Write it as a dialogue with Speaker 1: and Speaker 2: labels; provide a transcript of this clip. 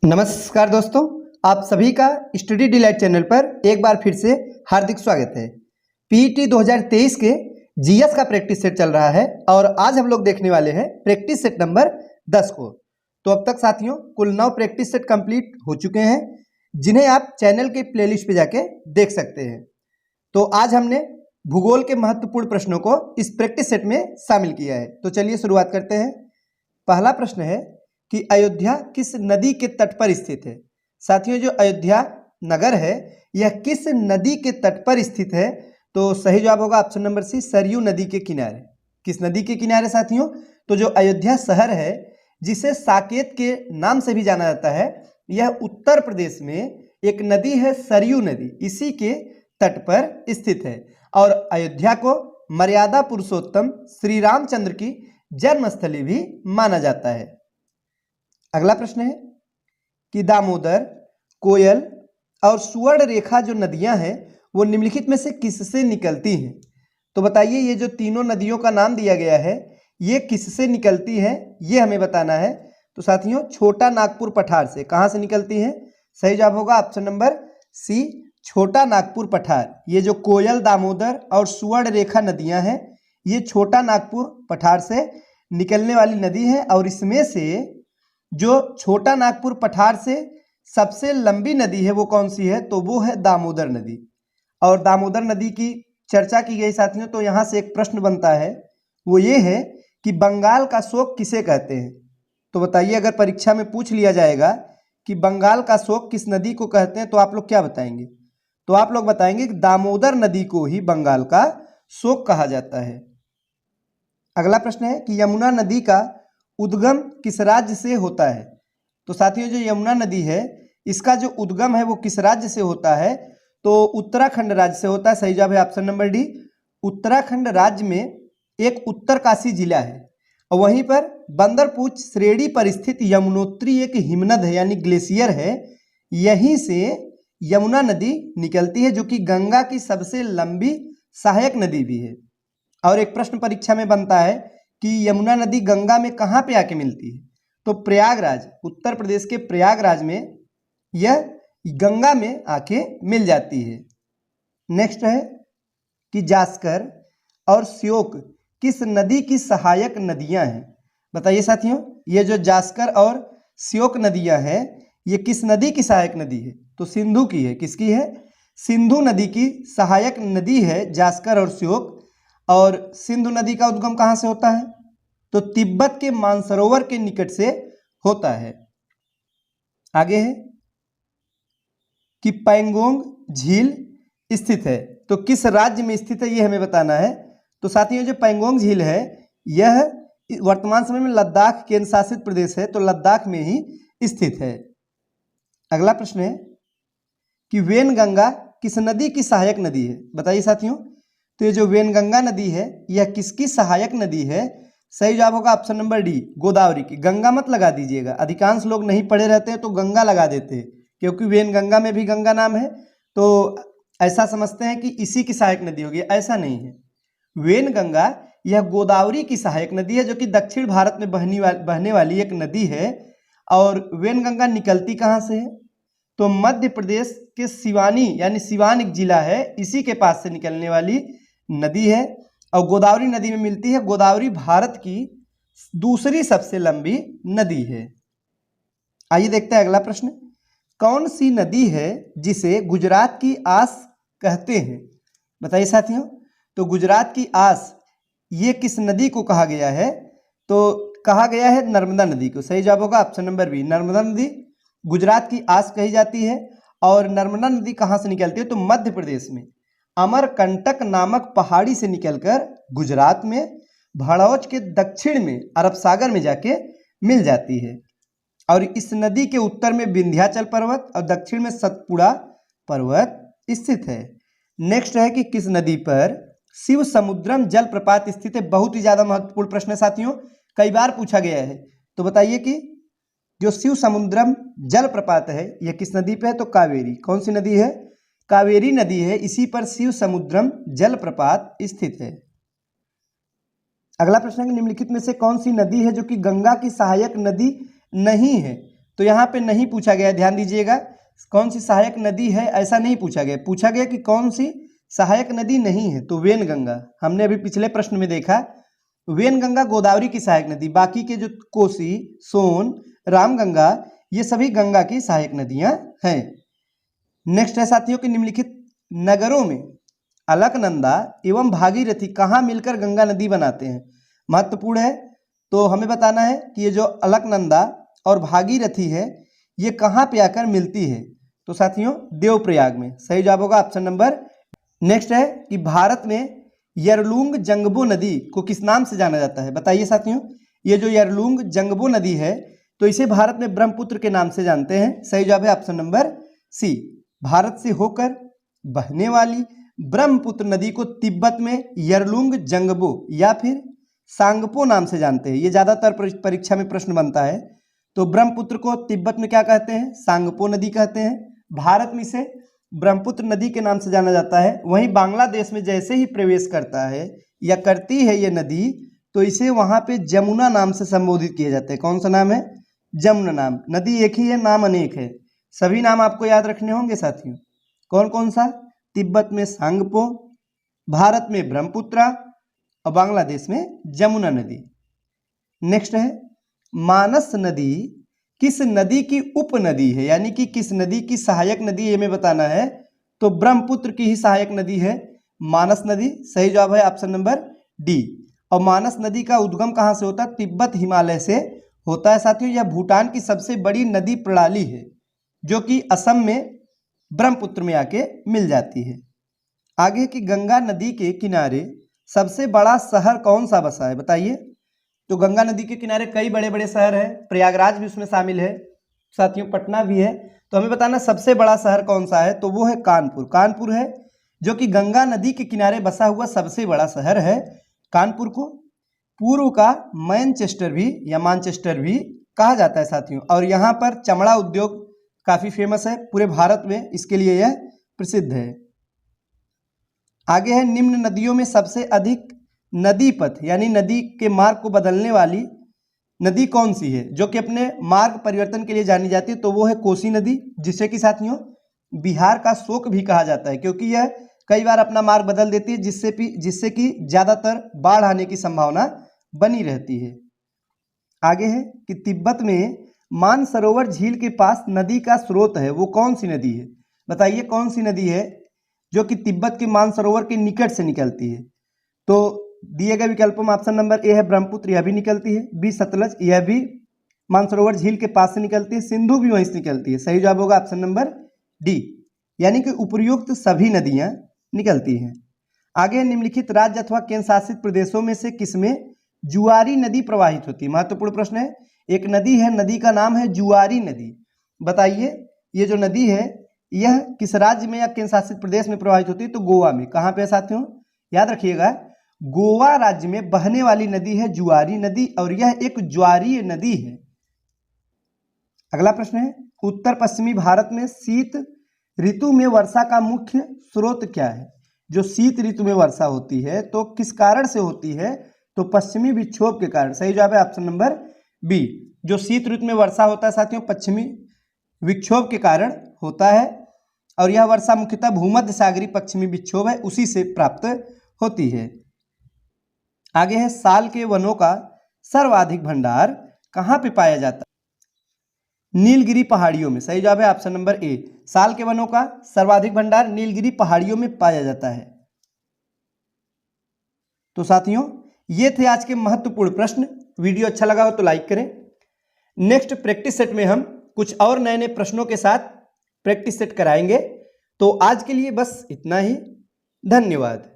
Speaker 1: नमस्कार दोस्तों, आप सभी का स्टडी डिलाइट चैनल पर एक बार फिर से हार्दिक स्वागत है। पीईटी 2023 के जीएस का प्रैक्टिस सेट चल रहा है और आज हम लोग देखने वाले हैं प्रैक्टिस सेट नंबर 10 को। तो अब तक साथियों कुल 9 प्रैक्टिस सेट कंप्लीट हो चुके हैं, जिन्हें आप चैनल के प्लेलिस्ट पे जाके देख सकते हैं। तो आज हमने भूगोल के महत्वपूर्ण प्रश्नों को इस प्रैक्टिस सेट में शामिल किया है। तो चलिए शुरुआत करते हैं। पहला प्रश्न है कि अयोध्या किस नदी के तट पर स्थित है। साथियों, जो अयोध्या नगर है यह किस नदी के तट पर स्थित है? तो सही जवाब होगा ऑप्शन नंबर सी, सरयू नदी के किनारे। किस नदी के किनारे साथियों? तो जो अयोध्या शहर है, जिसे साकेत के नाम से भी जाना जाता है, यह उत्तर प्रदेश में एक नदी है सरयू नदी, इसी के तट पर स्थित है और अयोध्या को मर्यादा पुरुषोत्तम श्री रामचंद्र की जन्मस्थली भी माना जाता है। अगला प्रश्न है कि दामोदर, कोयल और सुवर्ण रेखा जो नदियां हैं वो निम्नलिखित में से किससे निकलती हैं? तो बताइए, ये जो तीनों नदियों का नाम दिया गया है ये किससे निकलती हैं, ये हमें बताना है। तो साथियों, छोटा नागपुर पठार से। कहाँ से निकलती हैं? सही जवाब होगा ऑप्शन नंबर सी, छोटा नागपुर पठार। ये जो कोयल, दामोदर और सुवर्ण रेखा नदियां हैं ये छोटा नागपुर पठार से निकलने वाली नदी है और इसमें से जो छोटा नागपुर पठार से सबसे लंबी नदी है वो कौन सी है? तो वो है दामोदर नदी। और दामोदर नदी की चर्चा की गई साथियों, तो यहाँ से एक प्रश्न बनता है, वो ये है कि बंगाल का शोक किसे कहते हैं? तो बताइए, अगर परीक्षा में पूछ लिया जाएगा कि बंगाल का शोक किस नदी को कहते हैं तो आप लोग क्या बताएंगे? तो आप लोग बताएंगे कि दामोदर नदी को ही बंगाल का शोक कहा जाता है। अगला प्रश्न है कि यमुना नदी का उद्गम किस राज्य से होता है? तो साथियों, जो यमुना नदी है इसका जो उद्गम है वो किस राज्य से होता है? तो उत्तराखंड राज्य से होता है। सही जवाब है ऑप्शन नंबर डी, उत्तराखंड राज्य में एक उत्तरकाशी जिला है और वहीं पर बंदरपूछ श्रेणी पर स्थित यमुनोत्री एक हिमनद है यानी ग्लेशियर है। यहीं से यमुना नदी निकलती है जो कि गंगा की सबसे लंबी सहायक नदी भी है। और एक प्रश्न परीक्षा में बनता है कि यमुना नदी गंगा में कहाँ पे आके मिलती है? तो प्रयागराज, उत्तर प्रदेश के प्रयागराज में यह गंगा में आके मिल जाती है। नेक्स्ट है कि जास्कर और श्योक किस नदी की सहायक नदियां हैं? बताइए साथियों, ये जो जास्कर और श्योक नदियां हैं ये किस नदी की सहायक नदी है? तो सिंधु की है। किसकी है? सिंधु नदी की सहायक नदी है जास्कर और श्योक। और सिंधु नदी का उद्गम कहाँ से होता है? तो तिब्बत के मानसरोवर के निकट से होता है। आगे है कि पैंगोंग झील स्थित है, तो किस राज्य में स्थित है ये हमें बताना है। तो साथियों, जो पैंगोंग झील है यह वर्तमान समय में लद्दाख केंद्र शासित प्रदेश है, तो लद्दाख में ही स्थित है। अगला प्रश्न है कि वेनगंगा किस नदी की सहायक नदी है? बताइए साथियों, तो ये जो वेनगंगा नदी है यह किसकी सहायक नदी है? सही जवाब होगा ऑप्शन नंबर डी, गोदावरी की। गंगा मत लगा दीजिएगा, अधिकांश लोग नहीं पढ़े रहते हैं तो गंगा लगा देते हैं, क्योंकि वेनगंगा में भी गंगा नाम है तो ऐसा समझते हैं कि इसी की सहायक नदी होगी। ऐसा नहीं है, वेनगंगा यह गोदावरी की सहायक नदी है जो कि दक्षिण भारत में बहने वाली एक नदी है। और वेनगंगा निकलती कहाँ से है? तो मध्य प्रदेश के सिवानी यानी सिवान एक जिला है, इसी के पास से निकलने वाली नदी है और गोदावरी नदी में मिलती है। गोदावरी भारत की दूसरी सबसे लंबी नदी है। आइए देखते हैं अगला प्रश्न, कौन सी नदी है जिसे गुजरात की आस कहते हैं? बताइए साथियों, तो गुजरात की आस ये किस नदी को कहा गया है? तो कहा गया है नर्मदा नदी को। सही जवाब होगा ऑप्शन नंबर बी, नर्मदा नदी गुजरात की आस कही जाती है। और नर्मदा नदी कहाँ से निकलती है? तो मध्य प्रदेश में अमरकंटक नामक पहाड़ी से निकलकर गुजरात में भड़ौच के दक्षिण में अरब सागर में जाके मिल जाती है। और इस नदी के उत्तर में विंध्याचल पर्वत और दक्षिण में सतपुड़ा पर्वत स्थित है। नेक्स्ट है कि किस नदी पर शिव समुद्रम जलप्रपात स्थित है? बहुत ही ज्यादा महत्वपूर्ण प्रश्न है साथियों, कई बार पूछा गया है। तो बताइए कि जो शिव समुद्रम जलप्रपात है यह किस नदी पे है? तो कावेरी। कौन सी नदी है? कावेरी नदी है, इसी पर शिव समुद्रम जलप्रपात स्थित है। अगला प्रश्न है कि निम्नलिखित में से कौन सी नदी है जो कि गंगा की सहायक नदी नहीं है? तो यहाँ पे नहीं पूछा गया, ध्यान दीजिएगा, कौन सी सहायक नदी है ऐसा नहीं पूछा गया, पूछा गया कि कौन सी सहायक नदी नहीं है, तो वेनगंगा। हमने अभी पिछले प्रश्न में देखा वेनगंगा गोदावरी की सहायक नदी, बाकी के जो कोसी, सोन, रामगंगा ये सभी गंगा की सहायक नदियां हैं। नेक्स्ट है साथियों कि निम्नलिखित नगरों में अलकनंदा एवं भागीरथी कहाँ मिलकर गंगा नदी बनाते हैं। महत्वपूर्ण है, तो हमें बताना है कि ये जो अलकनंदा और भागीरथी है ये कहाँ पे आकर मिलती है, तो साथियों देवप्रयाग में। सही जवाब होगा ऑप्शन नंबर। नेक्स्ट है कि भारत में यरलुंग जंगबो नदी को किस नाम से जाना जाता है, बताइए साथियों। ये जो यरलुंग जंगबो नदी है तो इसे भारत में ब्रह्मपुत्र के नाम से जानते हैं। सही जवाब है ऑप्शन नंबर सी। भारत से होकर बहने वाली ब्रह्मपुत्र नदी को तिब्बत में यरलुंग जंगबो या फिर सांगपो नाम से जानते हैं। ये ज्यादातर परीक्षा में प्रश्न बनता है। तो ब्रह्मपुत्र को तिब्बत में क्या कहते हैं, सांगपो नदी कहते हैं। भारत में इसे ब्रह्मपुत्र नदी के नाम से जाना जाता है। वहीं बांग्लादेश में जैसे ही प्रवेश करता है या करती है ये नदी, तो इसे वहां पे जमुना नाम से संबोधित किया जाता है। कौन सा नाम है, जमुना नाम। नदी एक ही है, नाम अनेक है। सभी नाम आपको याद रखने होंगे साथियों। कौन कौन सा, तिब्बत में सांगपो, भारत में ब्रह्मपुत्रा और बांग्लादेश में जमुना नदी। नेक्स्ट है मानस नदी किस नदी की उपनदी है, यानी कि किस नदी की सहायक नदी है, हमें बताना है। तो ब्रह्मपुत्र की ही सहायक नदी है मानस नदी। सही जवाब है ऑप्शन नंबर डी। और मानस नदी का उद्गम कहाँ से होता है, तिब्बत हिमालय से होता है साथियों। यह भूटान की सबसे बड़ी नदी प्रणाली है जो कि असम में ब्रह्मपुत्र में आके मिल जाती है। आगे की गंगा नदी के किनारे सबसे बड़ा शहर कौन सा बसा है, बताइए। तो गंगा नदी के किनारे कई बड़े बड़े शहर हैं, प्रयागराज भी उसमें शामिल है साथियों, पटना भी है। तो हमें बताना सबसे बड़ा शहर कौन सा है, तो वो है कानपुर। कानपुर है जो कि गंगा नदी के किनारे बसा हुआ सबसे बड़ा शहर है। कानपुर को पूर्व का मैनचेस्टर भी या मानचेस्टर भी कहा जाता है साथियों। और यहाँ पर चमड़ा उद्योग काफी फेमस है पूरे भारत में, इसके लिए यह प्रसिद्ध है। आगे है निम्न नदियों में सबसे अधिक नदी पथ यानी नदी के मार्ग को बदलने वाली नदी कौन सी है, जो कि अपने मार्ग परिवर्तन के लिए जानी जाती है। तो वो है कोसी नदी, जिसे कि साथियों बिहार का शोक भी कहा जाता है, क्योंकि यह कई बार अपना मार्ग बदल देती है, जिससे कि ज्यादातर बाढ़ आने की संभावना बनी रहती है। आगे है कि तिब्बत में मानसरोवर झील के पास नदी का स्रोत है, वो कौन सी नदी है, बताइए। कौन सी नदी है जो कि तिब्बत के मानसरोवर के निकट से निकलती है। तो दिए गए विकल्पों में ऑप्शन नंबर ए है ब्रह्मपुत्र, यह भी निकलती है। बी सतलज, यह भी मानसरोवर झील के पास से निकलती है। सिंधु भी वहीं से निकलती है। सही जवाब होगा ऑप्शन नंबर डी, यानी कि उपर्युक्त सभी नदियां निकलती हैं। आगे निम्नलिखित राज्य अथवा केंद्र शासित प्रदेशों में से किसमें जुआरी नदी प्रवाहित होती है। महत्वपूर्ण प्रश्न है। एक नदी है, नदी का नाम है जुआरी नदी, बताइए ये जो नदी है यह किस राज्य में या केंद्र शासित प्रदेश में प्रवाहित होती है। तो गोवा में। कहाँ पे साथियों, याद रखिएगा, गोवा राज्य में बहने वाली नदी है जुआरी नदी, और यह एक ज्वारीय नदी है। अगला प्रश्न है उत्तर पश्चिमी भारत में शीत ऋतु में वर्षा का मुख्य स्रोत क्या है। जो शीत ऋतु में वर्षा होती है तो किस कारण से होती है, तो पश्चिमी विक्षोभ के कारण। सही जवाब है ऑप्शन नंबर बी। जो शीत ऋतु में वर्षा होता है साथियों पश्चिमी विक्षोभ के कारण होता है, और यह वर्षा मुख्यतः भूमध्य सागरीय पश्चिमी विक्षोभ है उसी से प्राप्त होती है। आगे है साल के वनों का सर्वाधिक भंडार कहाँ पे पाया जाता है। नीलगिरी पहाड़ियों में। सही जवाब है ऑप्शन नंबर ए। साल के वनों का सर्वाधिक भंडार नीलगिरी पहाड़ियों में पाया जाता है। तो साथियों ये थे आज के महत्वपूर्ण प्रश्न। वीडियो अच्छा लगा हो तो लाइक करें। नेक्स्ट प्रैक्टिस सेट में हम कुछ और नए नए प्रश्नों के साथ प्रैक्टिस सेट कराएंगे। तो आज के लिए बस इतना ही। धन्यवाद।